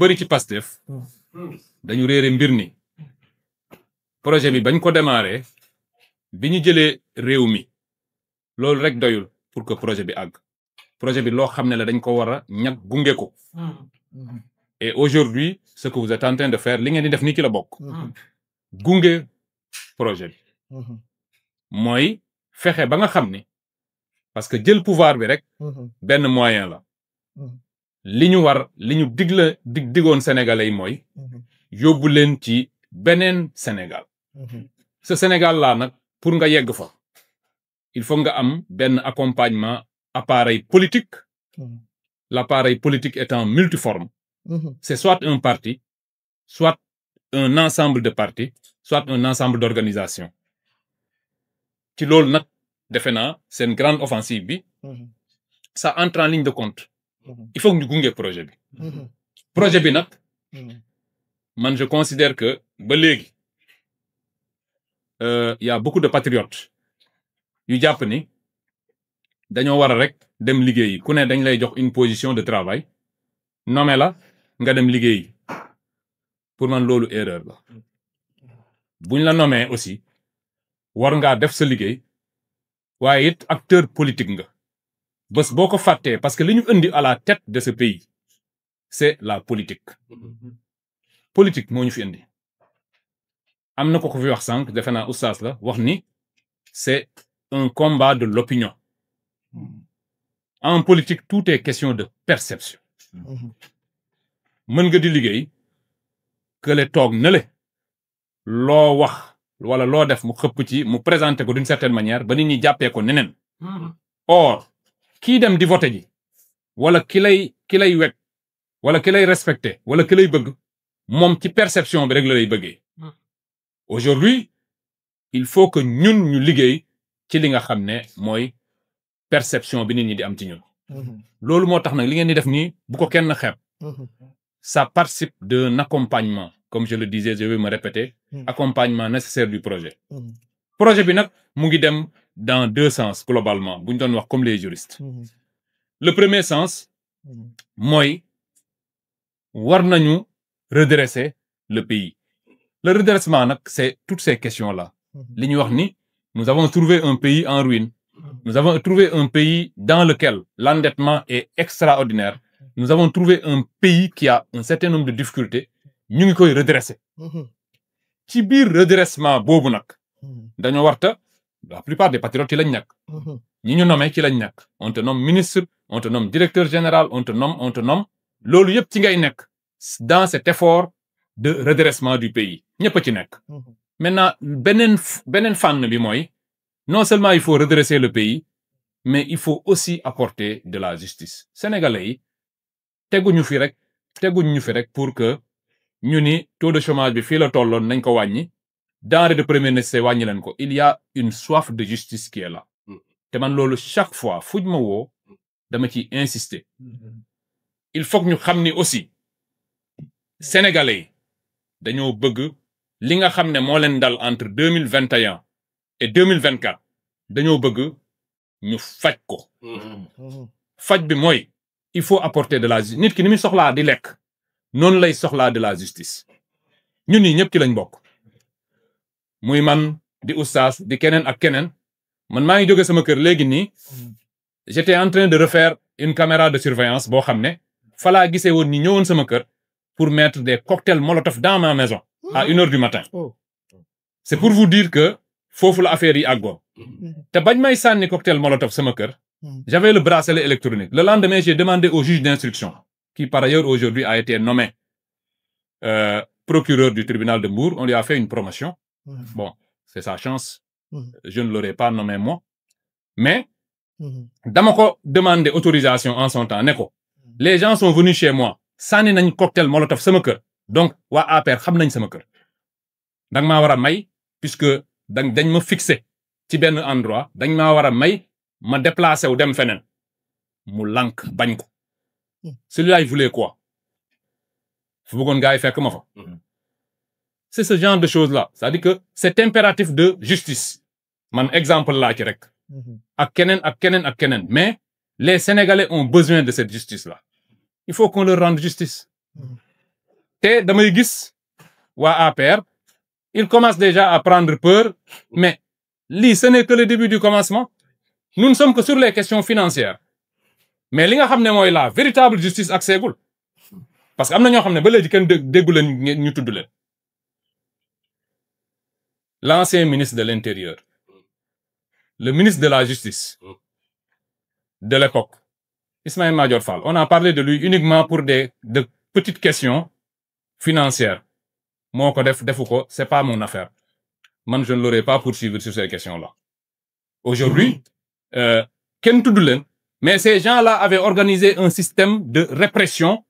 bëri ci Pastef dañu réere mbir ni projet bi bañ ko démarré bi ñu jëlee réew mi loolu rek doyul pour que projet bi àgg projet bi loo xam ne la dañ ko war a ñag gunge ko et aujourd'hui ce que vous êtes en train de faire li ngeen di def nii ci la bokk gunge projet bi mooy fexe ba nga xam ni parce que jël pouvoir bi rek benn moyen la li ñu digoon sénégalais yi mooy yóbbu leen ci beneen Sénégal ce Sénégal là nag pour nga yegg fa il faut nga am benn accompagnement appareil politique l'appareil politique étant multiforme c'est soit un parti soit un ensemble de partis soit un ensemble d'organisations ci loolu nag defe naa seen grande offensive bi ça entre en ligne de compte il faut que ñu gunge projet bi nag man je considère que ba léegi y a beaucoup de patriotes yu jàpp ni dañoo war a rek dem liggéeyi ku ne dañ lay jox une position de travail nommé la nga dem liggéeyi pour man loolu erreur la buñ la nommé aussi war ngaa def sa liggéey waaye it acteur politique nga bés boo ko fàttee parce que li ñu indi à la tête de ce pays c'est la politique politique moo ñu fi indi am na ko fi wax sànq defe naa oustaz la wax ni c'est un combat de l'opinion en politique tout est question de perception mën nga di liggéey kële toog na le loo wax wala loo def mu xëpp ci mu présenter ko d'une certaine manière ba nit ñi jàppee ko neneen or kii dem di voter ji wala ki lay wekk wala ki lay respecter wala ki lay bëgg moom ci perception bi rek la lay bëggee aujourd'hui il faut que ñun ñu liggéey ci li nga xam ne mooy perception bi nit ñi di am ci ñun loolu moo tax nag li ngeen di def nii bu ko kenn xeeb ça participe d'un accompagnement comme je le disais je vais me répéter accompagnement nécessaire du projet projet bi nag mu ngi dem dans deux sens globalement bu ñu doon wax comme les juristes le premier sens mooy war nañu redresser le pays le redressement nag c'est toutes ces questions là li ñu wax ni nous avons trouvé un pays en ruine nous avons trouvé un pays dans lequel l'endettement est extraordinaire nous avons trouvé un pays qui a un certain nombre de difficultés ñu ngi koy redresser ci biir redressement boobu nag dañoo warta la plupart des patriotes ci lañ nekk ñi ñu nommé ci lañ nekk on te nomme ministre on te nomme directeur général on te nomme loolu yëpp ci ngay nekk dans cet effort de redressement du pays ñëpp a ci nekk maintenant beneen fànn bi mooy non seulement il faut redresser le pays mais il faut aussi apporter de la justice sénégalais yi teguñu ñu fi rek pour que ñu ni taux de chômage bi fii la tolloon nañ ko wàññi denrée de première nécessité wàññi leen ko il y a une soif de justice qui est là te man loolu chaque fois fuj ma woo dama ciy insister il faut que ñu xam ni aussi sénégalais yi dañoo bëgg li nga xam ne moo leen dal entre 2021 et 2024 dañoo bëgg ñu faj ko faj bi mooy il faut apporter de la justice nit ki ni muy soxlaa di lekk noonu lay soxlaa de la justice ñun ñi ñëpp ci lañ bokk muy man di oustaz di keneen ak keneen man maa ngi jóge sama kër léegi nii j'étais en train de refaire une caméra de surveillance boo xam ne falaa gisee woon ñi ñëwoon sama kër pour mettre des cocktails molotov dans ma maison à 1 heure du matin c'est pour vous dire que foofu la affaire yi àggoon te bañ may sànni cocktail molotov sama kër j'avais le bracelet électronique le lendemain j'ai demandé au juge d'instruction qui par ailleurs aujourd'hui a été nommé procureur du tribunal de Mbour on lui a fait une promotion bon c'est sa chance je ne l'aurais pas nommé moi mais dama ko demander autorisation en son temps ne ko les gens sont venus chez moi sànni nañ cocktail molotov sama kër donc waa APR xam nañ sama kër danga maa war a may puisque dañ ma fixé ci benn endroit dañ maa war a may ma déplacé wu dem feneen mu lànk bañ ko celui-là il voulait quoi fu bëggoon gars yi fekk ma fa c'est ce genre de choses là c'est-à-dire que cet impératif de justice man exemple laa ci rek ak keneen mais les Sénégalais ont besoin de cette justice là il faut qu'on leur rende justice te damay gis waa APR il commence déjà à prendre peur mais lii ce n'est que le début du commencement nous ne sommes que sur les questions financières mais li nga xam ne mooy la véritable justice ak seegul parce que am na ñoo xam ne ba léegi kenn déggu leen ñu tudd leen l'ancien ministre de l'Intérieur le ministre de la Justice de l'époque Ismaïla Madior Fall on a parlé de lui uniquement pour de petites questions financières moo ko defu ko c'est pas mon affaire man je ne l'aurais pas poursuivi sur ces questions-là aujourd'hui kenn tudd leen mais ces gens-là avaient organisé un système de répression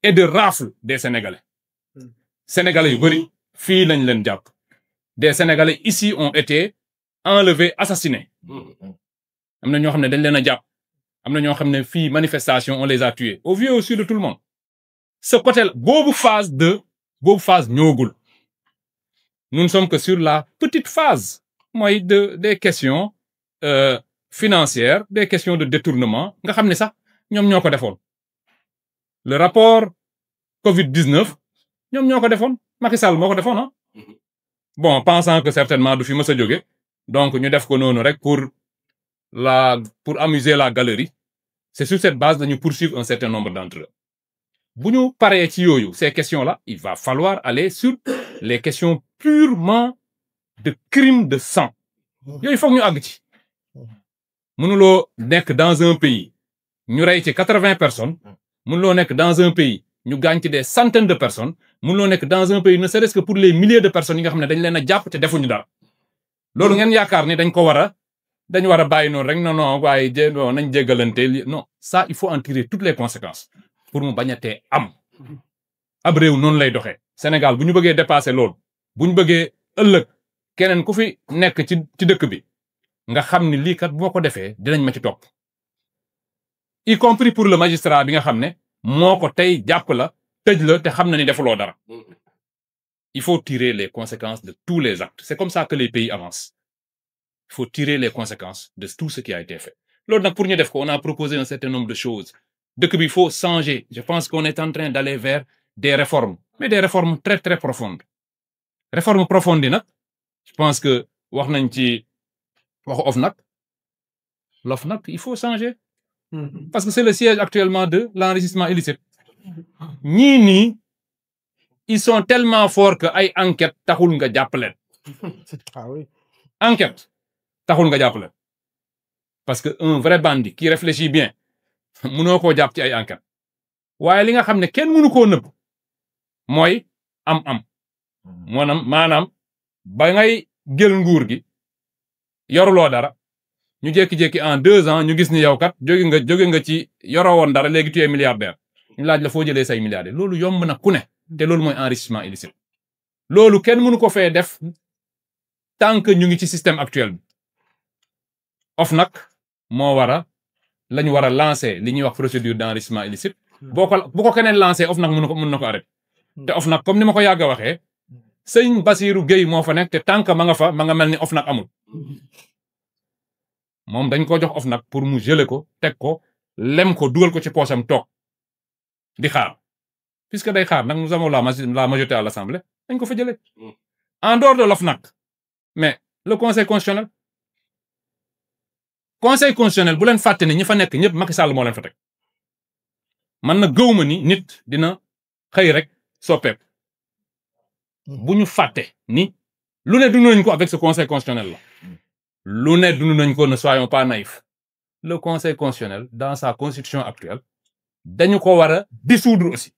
et de rafle des Sénégalais Sénégalais yu bari fii lañ leen jàpp des Sénégalais ici ont été enlevés assassinés am na ñoo xam ne dañ leen a jàpp am na ñoo xam ne fii manifestation on les a tués au vu et au su de tout le monde ce côté boobu phase ñoogul nous ne sommes que sur la petite phase mooy des questions financières des questions de détournement nga xam ne sax ñoom ñoo ko defoon le rapport Covid-19 ñoom ñoo ko defoon Macky Sall moo ko defoon ah bon pensant que certainement du fi mës a jóge donc ñu def ko noonu rek pour amuser la galerie c'est sur cette base dañu poursuivre un certain nombre d'entre eux bu ñu paree ci yooyu ces questions-là il va falloir aller sur les questions purement de crime de sang yooyu foog ñu àgg ci mënuloo nekk dans un pays ñu rey ci 80 personnes mënuloo nekk dans un pays ñu gaañ ci des centaines de personnes mënuloo nekk dans un pays ne serait-ce que pour les milliers de personnes yi nga xam ne dañ leen a jàpp te defuñu dara loolu ngeen yaakaar ni dañ war a bàyyi noonu rek non waaye nañ jéggalante non ça il faut en tirer toutes les conséquences pour mu bañatee am ab réew noonu lay doxee Sénégal bu ñu bëggee dépasser loolu bu ñu bëggee ëllëg keneen ku fi nekk ci dëkk bi nga xam ni lii kat boo ko defee dinañ ma ci topp y compris pour le magistrat bi nga xam ne moo ko tey jàpp la tëj la te xam na ni defuloo dara il faut tirer les conséquences de tous les actes c'est comme ça que les pays avancent il faut tirer les conséquences de tout ce qui a été fait loolu nag pour ñu def ko on a proposé un certain nombre de choses dëkk bi il faut changer je pense qu'on est en train d'aller vers des réformes mais des réformes très très profondes réformes profondes yi nag je pense que wax nañ ci waxu l'OFNAC il faut changer parce que c'est le siège actuellement de l'enrichissement illicite ñii nii ils sont tellement forts que ay enquête taxul nga jàpp leen enquête taxul nga jàpp leen parce que un vrai bandit qui réfléchit bien mënoo koo jàpp ci ay enquête waaye li nga xam ne kenn mënu koo nëbb mooy am maanaam ba ngay jël nguur gi yoruloo dara ñu jékki-jékki en 2 ans ñu gis ni yow kat jóge nga ci yoroo woon dara léegi tu es milliardaire ñu laaj la foo jëlee say milliardaire loolu yomb na ku ne te loolu mooy enrichissement illicite loolu kenn mënu ko fee def tant que ñu ngi ci système actuel bi OFNAC moo lañu war a lancer li ñuy wax procédure d'enrichissement illicite bu ko keneen lancer OFNAC mën na ko arrêter te OFNAC comme ni ma ko yàgg a waxee sëñ Bassirou Gueye moo fa nekk te tant que ma nga mel ni OFNAC amul moom dañ ko jox OFNAC pour mu geler ko teg ko lem ko dugal ko ci poosam toog di xaar puisque day xaar nag nous avons la majorité à l'Assemblée dañ ko fa jëlee en dehors de l'OFNAC mais le conseil constitutionnel bu leen fàtte ni ñi fa nekk ñëpp Macky Sall moo leen fa teg man na gëwma ni nit dina xëy rek soppeeku bu ñu fàtte ni lu ne dund nañ ko avec ce conseil constitutionnel là lu ne dund nañ ko ne soyons pas naïfs le conseil constitutionnel dans sa constitution actuelle dañu ko war a dissoudre aussi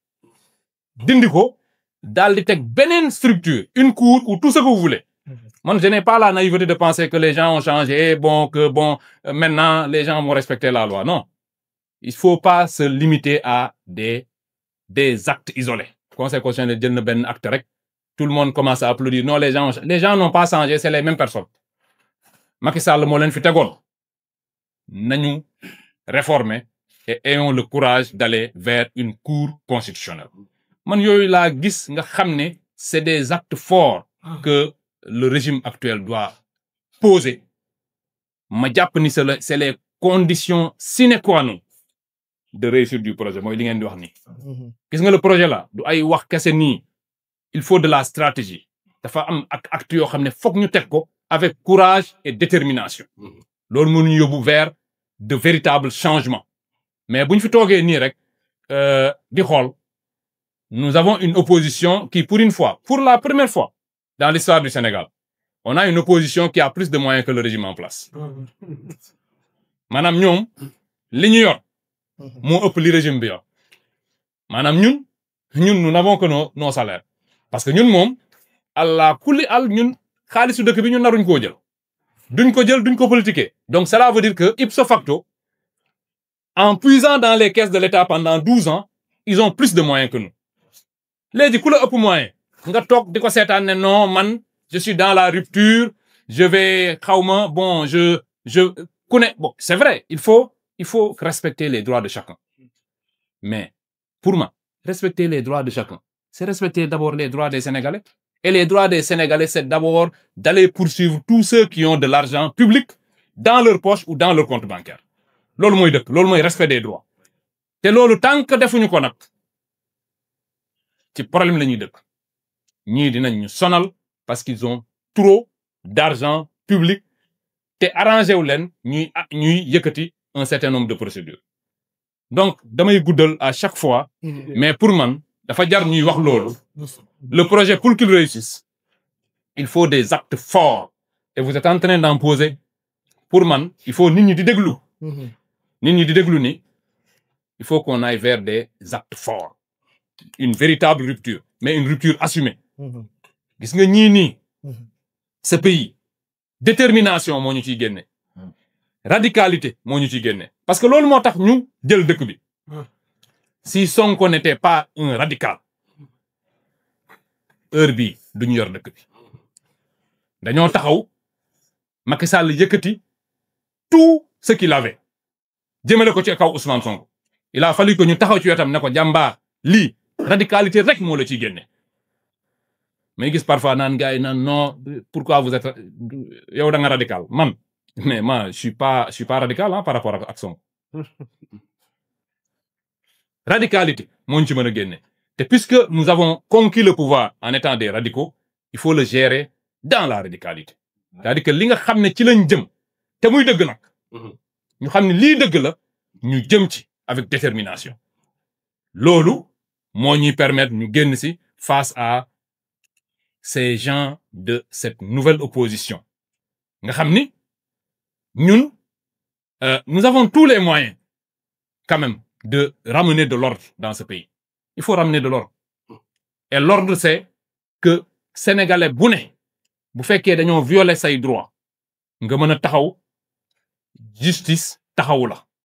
dindi ko daal di teg beneen structure une cour ou tout ce que vous voulez man je n'ai pas la naïveté de penser que les gens ont changé maintenant les gens vont respecter la loi non il faut pas se limiter à des actes isolés conseil constitutionnel jël na benn acte rek tout le monde commence à applaudir non les gens n'ont pas changé c'est les mêmes personnes Macky Sall moo leen fi tegoon nañu réformer et ayons le courage d'aller vers une cour constitutionnelle man yooyu laa gis nga xam ne c'est des actes forts que le régime actuel doit poser ma jàpp ni c'est les conditions sine qua non de réussite du projet mooy li ngeen di wax nii. gis nga le projet là du ay wax kese nii il faut de la stratégie dafa am ak acte yoo xam ne foog ñu teg ko avec courage et détermination loolu mënuñu yóbbu vers de véritables changements mais bu ñu fi toogee nii rek di xool nous avons une opposition qui pour une fois pour la première fois dans l'histoire du Sénégal on a une opposition qui a plus de moyens que le régime en place maanaam ñoom li ñu yor moo ëpp li régime bi yor maanaam ñun nous n'avons que nos salaires parce que ñun moom allah kulli al ñun xaalisu dëkk bi ñun naruñ koo jël duñ ko politiquer donc cela veut dire que ipso facto en puisant dans les caisses de l'État pendant 12 ans ils ont plus de moyens que nous léegi ku la ëpp moyen nga toog di ko seetaan ne non man je suis dans la rupture je vais xawma bon je ku ne bon c'est vrai il faut respecter les droits de chacun mais pour moi respecter les droits de chacun c'est respecter d'abord les droits des Sénégalais et les droits des Sénégalais c'est d'abord d'aller poursuivre tous ceux qui ont de l'argent public dans leur poche ou dans leur compte bancaire loolu mooy dëkk loolu mooy respect des droits te loolu tant que defuñu ko nag ci problème la ñuy dëkk ñii dinañ ñu sonal parce qu'ils ont trop d'argent public te arrangé wu leen ñuy yëkkati un certain nombre de procédures donc damay guddal à chaque fois mais pour man dafa jar ñuy wax loolu le projet pour qu'il réussisse il faut des actes forts et vous êtes en train d'en poser pour man il faut nit ñi di déglu ni il faut qu'on aille vers des actes forts une véritable rupture mais une rupture assumée gis nga ñii nii ce pays détermination moo ñu ciy génne radicalité moo ñu ciy génne parce que loolu moo tax ñu jël dëkk bi si Sonko n'était pas un radical heure bii duñu yor dëkk bi dañoo taxaw Macky Sall yëkkati tout ce qu'il avait jëmale ko ci kaw Ousmane Sonko il a fallu que ñu taxaw ci wetam ne ko jàmbaar lii radicalité rek moo la ciy génne mais gis parfois naan gars yi naan non pourquoi vous êtes yow da nga radical man mais moi je suis pas radical par rapport ak Sonko radicalité moo ñu ci mën a génne te puisque nous avons conquis le pouvoir en étant des radicaux il faut le gérer dans la radicalité c'est-à-dire que li nga xam ne ci lañ jëm te muy dëgg nag ñu xam ne lii dëgg la ñu jëm ci avec détermination loolu moo ñuy permettre ñu génn ci face à ces gens de cette nouvelle opposition nga xam ni ñun nous avons tous les moyens quand même de ramener de l'ordre dans ce pays il faut ramener de l'ordre et l'ordre c'est que sénégalais bu ne bu fekkee dañoo violer say droits nga mën a taxaw justice taxawu la